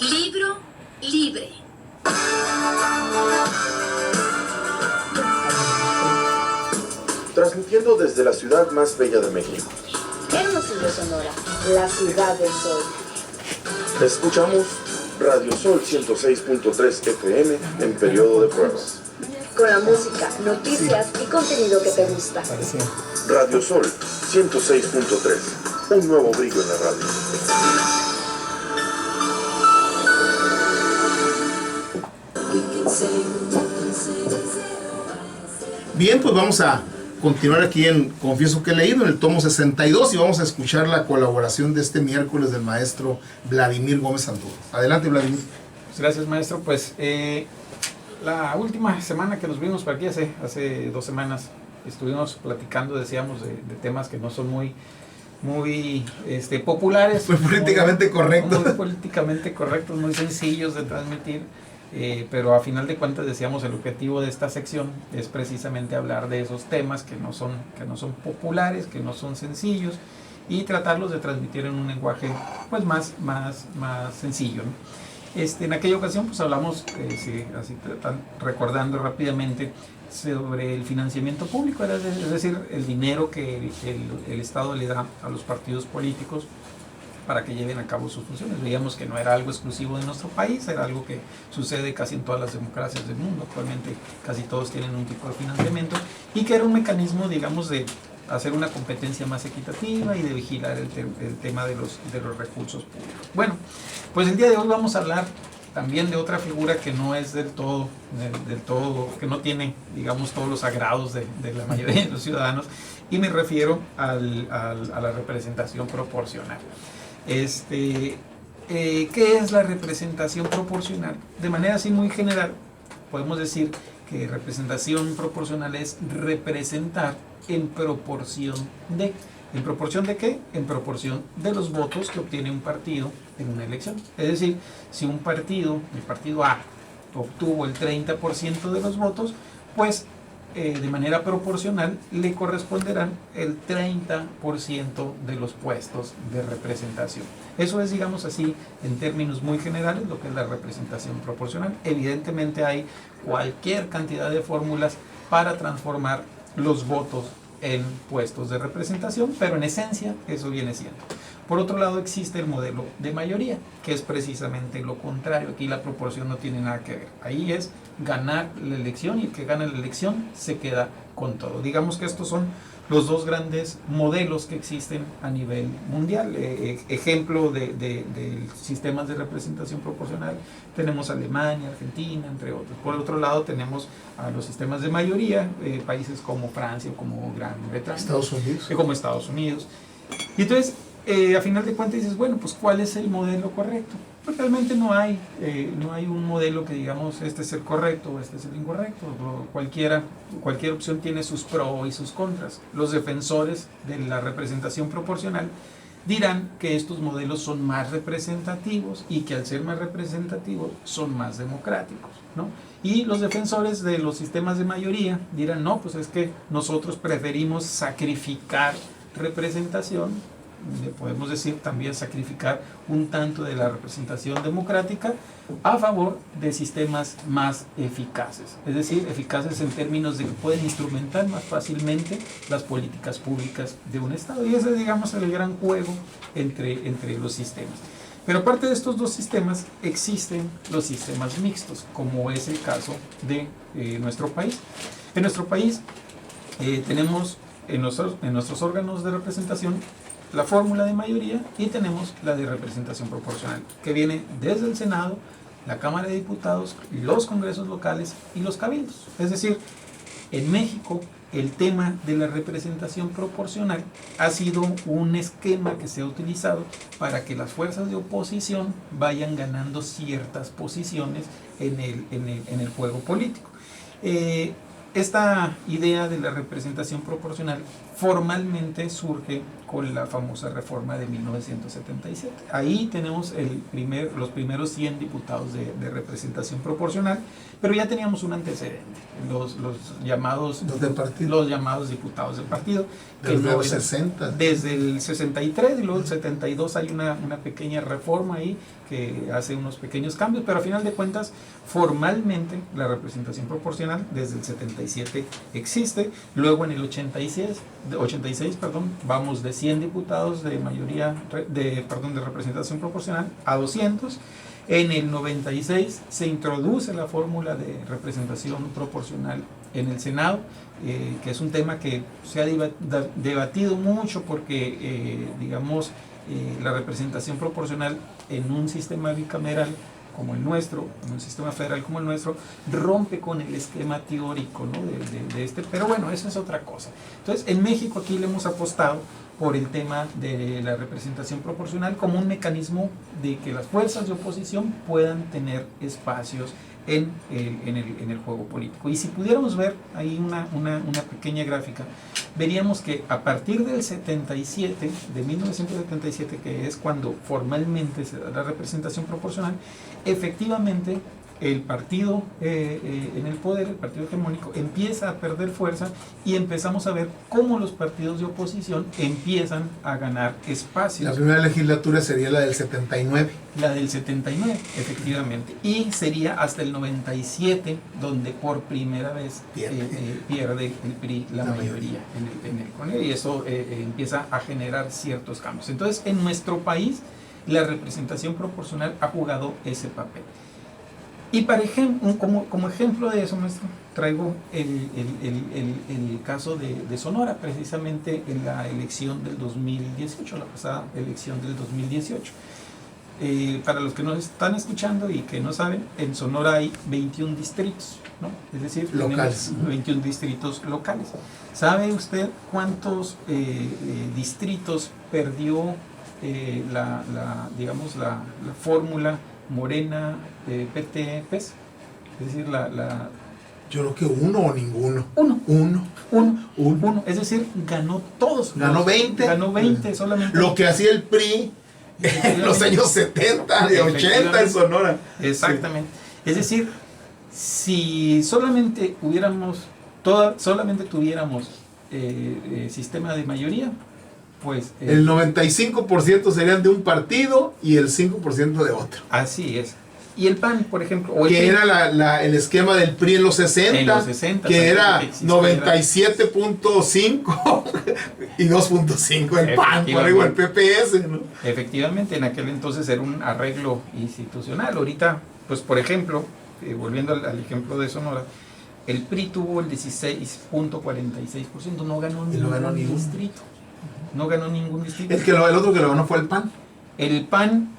Libro libre. Transmitiendo desde la ciudad más bella de México. Hermosillo, Sonora, la ciudad del sol. Escuchamos Radio Sol 106.3 FM en periodo de pruebas. Con la música, noticias y contenido que te gusta. Radio Sol 106.3, un nuevo brillo en la radio. Bien, pues vamos a continuar aquí en Confieso que he leído, en el tomo 62, y vamos a escuchar la colaboración de este miércoles del maestro Vladimir Gómez Santoro. Adelante, Vladimir. Gracias, maestro. Pues la última semana que nos vimos por aquí, hace 2 semanas, estuvimos platicando, decíamos, de temas que no son muy populares. Muy políticamente correctos. Muy políticamente correctos, muy sencillos de transmitir. Pero a final de cuentas, decíamos, el objetivo de esta sección es precisamente hablar de esos temas que no son populares, que no son sencillos, y tratarlos de transmitir en un lenguaje pues más sencillo, ¿no? En aquella ocasión pues hablamos, recordando rápidamente, sobre el financiamiento público, es decir, el dinero que el Estado le da a los partidos políticos para que lleven a cabo sus funciones. Veíamos que no era algo exclusivo de nuestro país, era algo que sucede casi en todas las democracias del mundo. Actualmente casi todos tienen un tipo de financiamiento, y que era un mecanismo, digamos, de hacer una competencia más equitativa y de vigilar el tema de los recursos públicos. Bueno, pues el día de hoy vamos a hablar también de otra figura que no es del todo, que no tiene, digamos, todos los agrados de la mayoría de los ciudadanos, y me refiero a la representación proporcional. ¿Qué es la representación proporcional? De manera así muy general, podemos decir que representación proporcional es representar en proporción de. ¿En proporción de qué? En proporción de los votos que obtiene un partido en una elección. Es decir, si un partido, el partido A, obtuvo el 30% de los votos, pues de manera proporcional le corresponderán el 30% de los puestos de representación. Eso es, digamos así, en términos muy generales, lo que es la representación proporcional. Evidentemente hay cualquier cantidad de fórmulas para transformar los votos en puestos de representación, pero en esencia eso viene siendo. Por otro lado, existe el modelo de mayoría, que es precisamente lo contrario. Aquí la proporción no tiene nada que ver. Ahí es ganar la elección, y el que gana la elección se queda con todo. Digamos que estos son los dos grandes modelos que existen a nivel mundial. Ejemplo de sistemas de representación proporcional, tenemos Alemania, Argentina, entre otros. Por otro lado, tenemos a los sistemas de mayoría, países como Francia, como Gran Bretaña, Estados Unidos. Como Estados Unidos. Y entonces, a final de cuentas dices, bueno, pues ¿cuál es el modelo correcto? Pues realmente no hay un modelo que digamos, este es el correcto, este es el incorrecto. Cualquier opción tiene sus pros y sus contras. Los defensores de la representación proporcional dirán que estos modelos son más representativos, y que al ser más representativos son más democráticos, ¿no? Y los defensores de los sistemas de mayoría dirán, no, pues es que nosotros preferimos sacrificar representación, podemos decir también sacrificar un tanto de la representación democrática a favor de sistemas más eficaces, es decir, eficaces en términos de que pueden instrumentar más fácilmente las políticas públicas de un Estado. Y ese es, digamos, el gran juego entre los sistemas. Pero aparte de estos dos sistemas, existen los sistemas mixtos, como es el caso de nuestro país. En nuestro país tenemos en nuestros órganos de representación la fórmula de mayoría, y tenemos la de representación proporcional, que viene desde el Senado, la Cámara de Diputados, los congresos locales y los cabildos. Es decir, en México el tema de la representación proporcional ha sido un esquema que se ha utilizado para que las fuerzas de oposición vayan ganando ciertas posiciones en el juego político. Esta idea de la representación proporcional formalmente surge con la famosa reforma de 1977. Ahí tenemos los primeros 100 diputados de representación proporcional, pero ya teníamos un antecedente, los llamados diputados del partido, que Desde los 60. Desde el 63 y luego el 72 hay una pequeña reforma ahí que hace unos pequeños cambios, pero a final de cuentas, formalmente la representación proporcional desde el 77 existe. Luego en el 86 vamos de 100 diputados de representación proporcional a 200. En el 96 se introduce la fórmula de representación proporcional en el Senado, que es un tema que se ha debatido mucho porque, la representación proporcional en un sistema bicameral como el nuestro, en un sistema federal como el nuestro, rompe con el esquema teórico, ¿no? de este, pero bueno, eso es otra cosa. Entonces, en México aquí le hemos apostado por el tema de la representación proporcional como un mecanismo de que las fuerzas de oposición puedan tener espacios en el juego político. Y si pudiéramos ver ahí una pequeña gráfica, veríamos que a partir del 77, de 1977, que es cuando formalmente se da la representación proporcional, efectivamente el partido en el poder, el partido hegemónico, empieza a perder fuerza y empezamos a ver cómo los partidos de oposición empiezan a ganar espacios. La primera legislatura sería la del 79. La del 79, efectivamente. Y sería hasta el 97 donde por primera vez pierde el PRI la mayoría en el CONE, y eso empieza a generar ciertos cambios. Entonces, en nuestro país, la representación proporcional ha jugado ese papel. Y como ejemplo de eso, maestro, traigo el caso de Sonora, precisamente en la elección del 2018, la pasada elección del 2018. Para los que nos están escuchando y que no saben, en Sonora hay 21 distritos, ¿no? Es decir, locales. 21 distritos locales. ¿Sabe usted cuántos distritos perdió la fórmula Morena, PT, PES? Es decir, yo creo que uno o ninguno. Uno. Es decir, ganó todos. Ganó 20. Ganó 20 solamente. Lo que hacía el PRI en los años 70 y 80 en Sonora. Exactamente. Sí. Es decir, si solamente tuviéramos sistema de mayoría, pues el 95% serían de un partido y el 5% de otro. Así es. Y el PAN, por ejemplo, que era el esquema del PRI en los 60, que era 97.5 y 2.5 el PAN, por ejemplo el PPS, ¿no? Efectivamente, en aquel entonces era un arreglo institucional. Ahorita, pues por ejemplo, volviendo al ejemplo de Sonora, el PRI tuvo el 16.46%, no ganó ningún distrito. No ganó ningún distrito. El otro que lo ganó fue el PAN. El PAN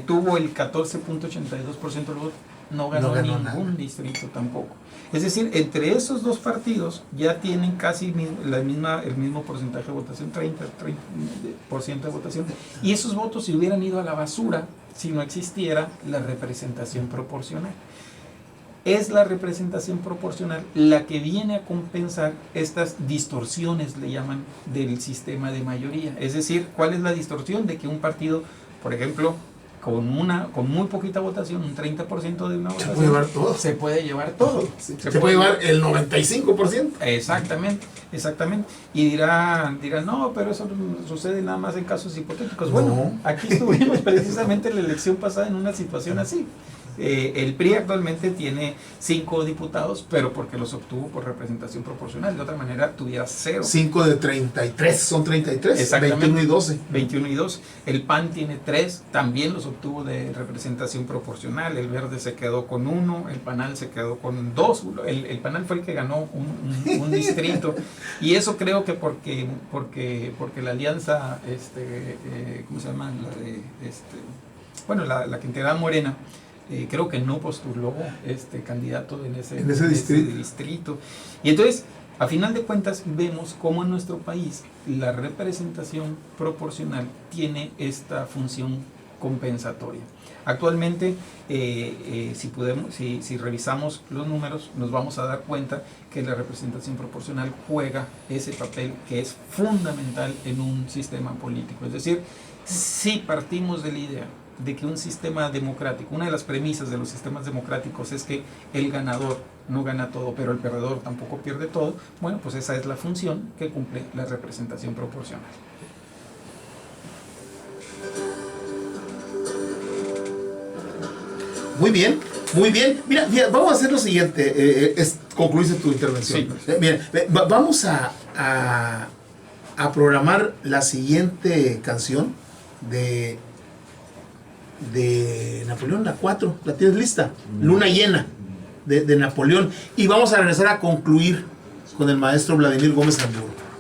tuvo el 14.82%, luego no ganó ningún distrito tampoco. Es decir, entre esos dos partidos ya tienen casi el mismo porcentaje de votación, 30% de votación. Y esos votos se hubieran ido a la basura si no existiera la representación proporcional. Es la representación proporcional la que viene a compensar estas distorsiones, le llaman, del sistema de mayoría. Es decir, ¿cuál es la distorsión? De que un partido, por ejemplo, con muy poquita votación, un 30% de una votación, se puede llevar todo. Se puede llevar el 95%. Exactamente. Y dirán, no, pero eso sucede nada más en casos hipotéticos. Bueno, aquí estuvimos precisamente en la elección pasada en una situación así. El PRI actualmente tiene 5 diputados, pero porque los obtuvo por representación proporcional. De otra manera, tuviera 0. 5 de 33, son 33. Exactamente. 21 y 12. 21 y 12. El PAN tiene 3, también los obtuvo de representación proporcional. El Verde se quedó con 1, el PANAL se quedó con 2. El PANAL fue el que ganó un distrito. Y eso creo que porque la alianza, ¿cómo se llama? La que integraba Morena, creo que no postuló candidato en ese distrito. Y entonces, a final de cuentas, vemos cómo en nuestro país la representación proporcional tiene esta función compensatoria. Actualmente, si revisamos los números, nos vamos a dar cuenta que la representación proporcional juega ese papel que es fundamental en un sistema político. Es decir, si partimos de la idea de que un sistema democrático, una de las premisas de los sistemas democráticos es que el ganador no gana todo, pero el perdedor tampoco pierde todo, bueno, pues esa es la función que cumple la representación proporcional. Muy bien, muy bien. Mira, vamos a hacer lo siguiente. Concluiste tu intervención. Sí. Vamos a programar la siguiente canción de Napoleón, la 4. ¿La tienes lista? Luna llena de Napoleón. Y vamos a regresar a concluir con el maestro Vladimir Gómez Angulo.